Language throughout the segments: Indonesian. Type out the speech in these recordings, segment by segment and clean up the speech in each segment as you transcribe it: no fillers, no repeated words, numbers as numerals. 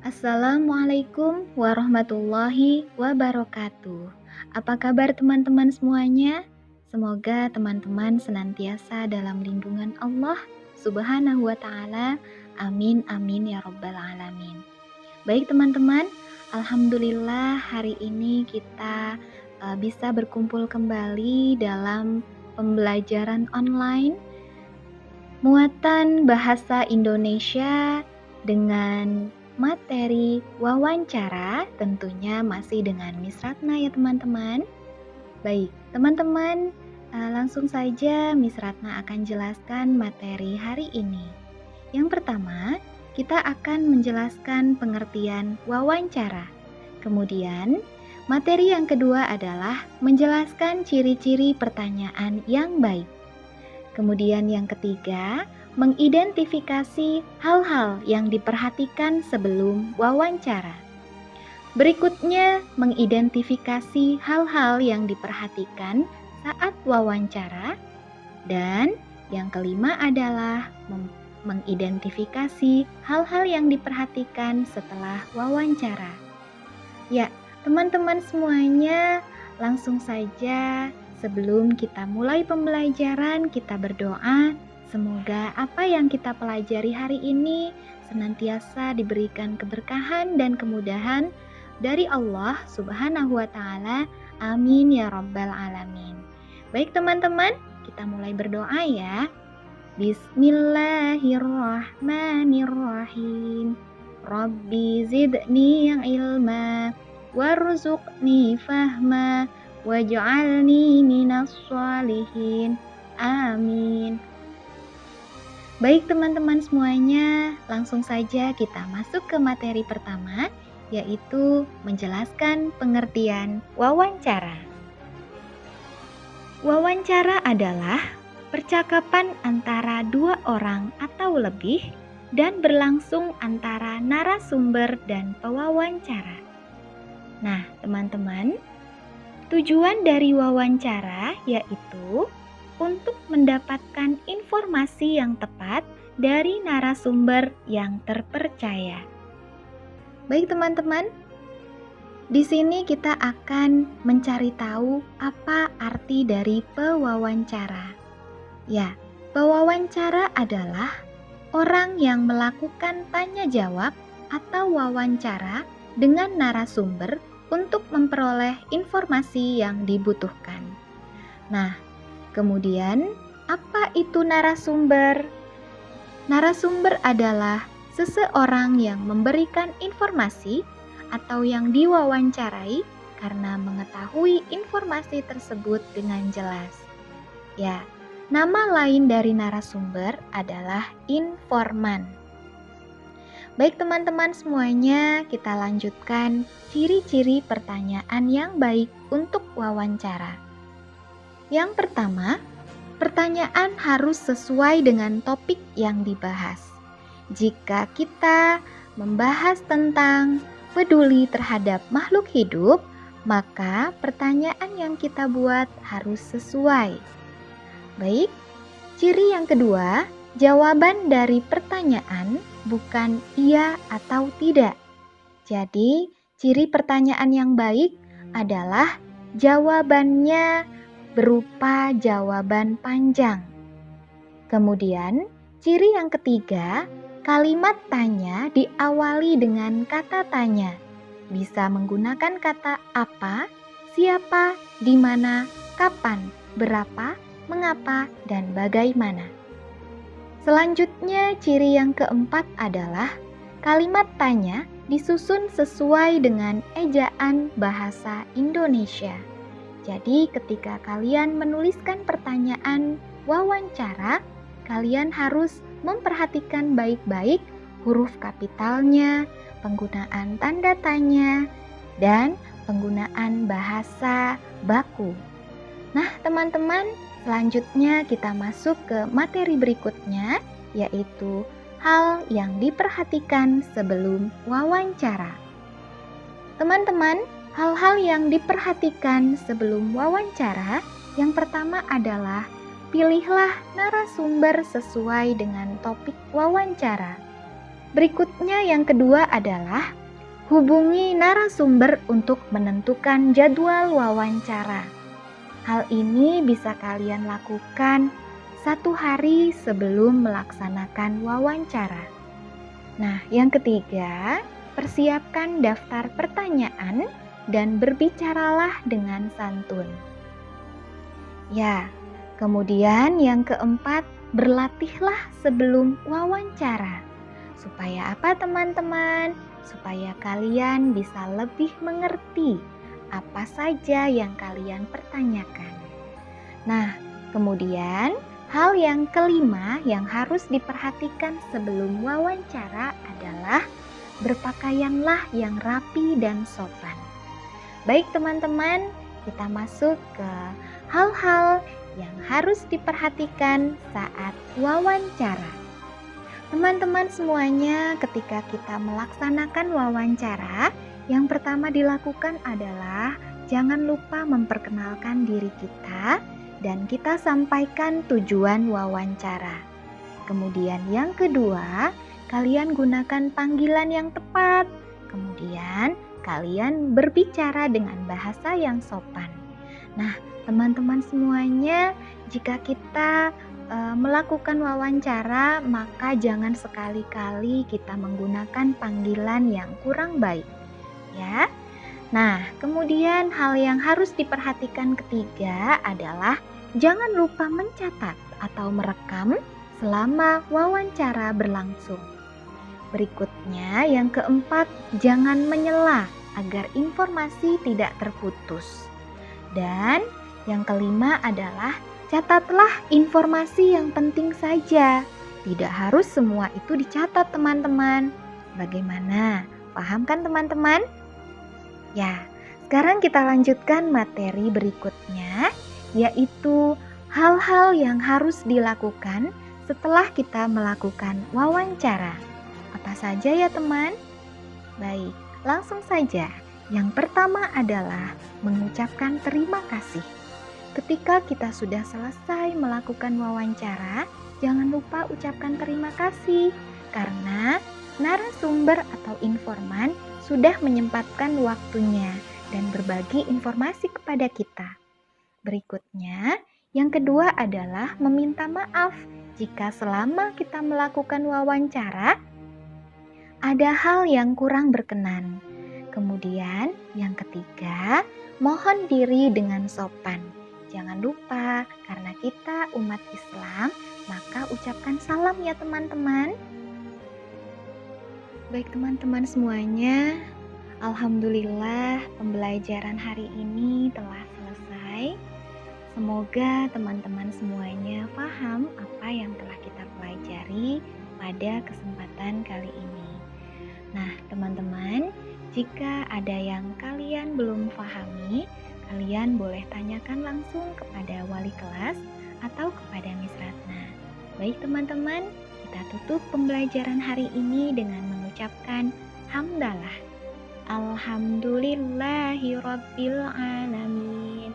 Assalamualaikum warahmatullahi wabarakatuh. Apa kabar teman-teman semuanya? Semoga teman-teman senantiasa dalam lindungan Allah Subhanahu wa taala. Amin amin ya rabbal alamin. Baik teman-teman, alhamdulillah hari ini kita bisa berkumpul kembali dalam pembelajaran online muatan bahasa Indonesia dengan materi wawancara, tentunya masih dengan Miss Ratna ya teman-teman. Baik, teman-teman, langsung saja Miss Ratna akan jelaskan materi hari ini. Yang pertama, kita akan menjelaskan pengertian wawancara. Kemudian, materi yang kedua adalah menjelaskan ciri-ciri pertanyaan yang baik. Kemudian yang ketiga, mengidentifikasi hal-hal yang diperhatikan sebelum wawancara. Berikutnya, mengidentifikasi hal-hal yang diperhatikan saat wawancara. Dan yang kelima adalah mengidentifikasi hal-hal yang diperhatikan setelah wawancara. Ya, teman-teman semuanya, langsung saja sebelum kita mulai pembelajaran, kita berdoa. Semoga apa yang kita pelajari hari ini senantiasa diberikan keberkahan dan kemudahan dari Allah Subhanahu wa taala. Amin ya rabbal alamin. Baik teman-teman, kita mulai berdoa ya. Bismillahirrahmanirrahim. Rabbi zidni ilma warzuqni fahma waj'alni minas sholihin. Amin. Baik teman-teman semuanya, langsung saja kita masuk ke materi pertama, yaitu menjelaskan pengertian wawancara. Wawancara adalah percakapan antara dua orang atau lebih dan berlangsung antara narasumber dan pewawancara. Nah, teman-teman, tujuan dari wawancara yaitu untuk mendapatkan informasi yang tepat dari narasumber yang terpercaya. Baik teman-teman, di sini kita akan mencari tahu apa arti dari pewawancara. Ya, pewawancara adalah orang yang melakukan tanya jawab atau wawancara dengan narasumber untuk memperoleh informasi yang dibutuhkan. Nah, kemudian apa itu narasumber? Narasumber adalah seseorang yang memberikan informasi atau yang diwawancarai karena mengetahui informasi tersebut dengan jelas. Ya, nama lain dari narasumber adalah informan. Baik teman-teman semuanya, kita lanjutkan ciri-ciri pertanyaan yang baik untuk wawancara. Yang pertama, pertanyaan harus sesuai dengan topik yang dibahas. Jika kita membahas tentang peduli terhadap makhluk hidup, maka pertanyaan yang kita buat harus sesuai. Baik, ciri yang kedua, jawaban dari pertanyaan bukan iya atau tidak. Jadi, ciri pertanyaan yang baik adalah jawabannya berupa jawaban panjang. Kemudian, ciri yang ketiga, kalimat tanya diawali dengan kata tanya. Bisa menggunakan kata apa, siapa, di mana, kapan, berapa, mengapa, dan bagaimana. Selanjutnya, ciri yang keempat adalah kalimat tanya disusun sesuai dengan ejaan bahasa Indonesia. Jadi, ketika kalian menuliskan pertanyaan wawancara, kalian harus memperhatikan baik-baik huruf kapitalnya, penggunaan tanda tanya, dan penggunaan bahasa baku. Nah, teman-teman, selanjutnya kita masuk ke materi berikutnya, yaitu hal yang diperhatikan sebelum wawancara. Teman-teman, hal-hal yang diperhatikan sebelum wawancara, yang pertama adalah pilihlah narasumber sesuai dengan topik wawancara. Berikutnya yang kedua adalah hubungi narasumber untuk menentukan jadwal wawancara. Hal ini bisa kalian lakukan 1 hari sebelum melaksanakan wawancara. Nah, yang ketiga, persiapkan daftar pertanyaan dan berbicaralah dengan santun. Ya, kemudian yang keempat, berlatihlah sebelum wawancara. Supaya apa teman-teman? Supaya kalian bisa lebih mengerti apa saja yang kalian pertanyakan. Nah, kemudian hal yang kelima yang harus diperhatikan sebelum wawancara adalah berpakaianlah yang rapi dan sopan. Baik teman-teman, kita masuk ke hal-hal yang harus diperhatikan saat wawancara. Teman-teman semuanya, ketika kita melaksanakan wawancara, yang pertama dilakukan adalah jangan lupa memperkenalkan diri kita dan kita sampaikan tujuan wawancara. Kemudian yang kedua, kalian gunakan panggilan yang tepat. Kemudian kalian berbicara dengan bahasa yang sopan. Nah, teman-teman semuanya, jika kita melakukan wawancara, maka jangan sekali-kali kita menggunakan panggilan yang kurang baik, ya. Nah, kemudian hal yang harus diperhatikan ketiga adalah jangan lupa mencatat atau merekam selama wawancara berlangsung. Berikutnya, yang keempat, jangan menyela agar informasi tidak terputus. Dan yang kelima adalah catatlah informasi yang penting saja. Tidak harus semua itu dicatat, teman-teman. Bagaimana? Paham kan, teman-teman? Ya, sekarang kita lanjutkan materi berikutnya, yaitu hal-hal yang harus dilakukan setelah kita melakukan wawancara. Apa saja ya, teman? Baik, langsung saja. Yang pertama adalah mengucapkan terima kasih. Ketika kita sudah selesai melakukan wawancara, jangan lupa ucapkan terima kasih karena narasumber atau informan sudah menyempatkan waktunya dan berbagi informasi kepada kita. Berikutnya, yang kedua adalah meminta maaf jika selama kita melakukan wawancara ada hal yang kurang berkenan. Kemudian, yang ketiga, mohon diri dengan sopan. Jangan lupa, karena kita umat Islam, maka ucapkan salam ya teman-teman. Baik teman-teman semuanya, alhamdulillah pembelajaran hari ini telah selesai. Semoga teman-teman semuanya paham apa yang telah kita pelajari pada kesempatan kali ini. Nah teman-teman, jika ada yang kalian belum pahami, kalian boleh tanyakan langsung kepada wali kelas atau kepada Miss Ratna. Baik teman-teman, kita tutup pembelajaran hari ini dengan mengucapkan hamdalah. Alhamdulillahirabbil alamin.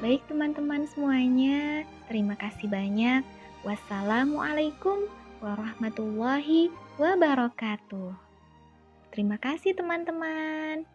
Baik teman-teman semuanya, terima kasih banyak. Wassalamualaikum warahmatullahi wabarakatuh. Terima kasih teman-teman.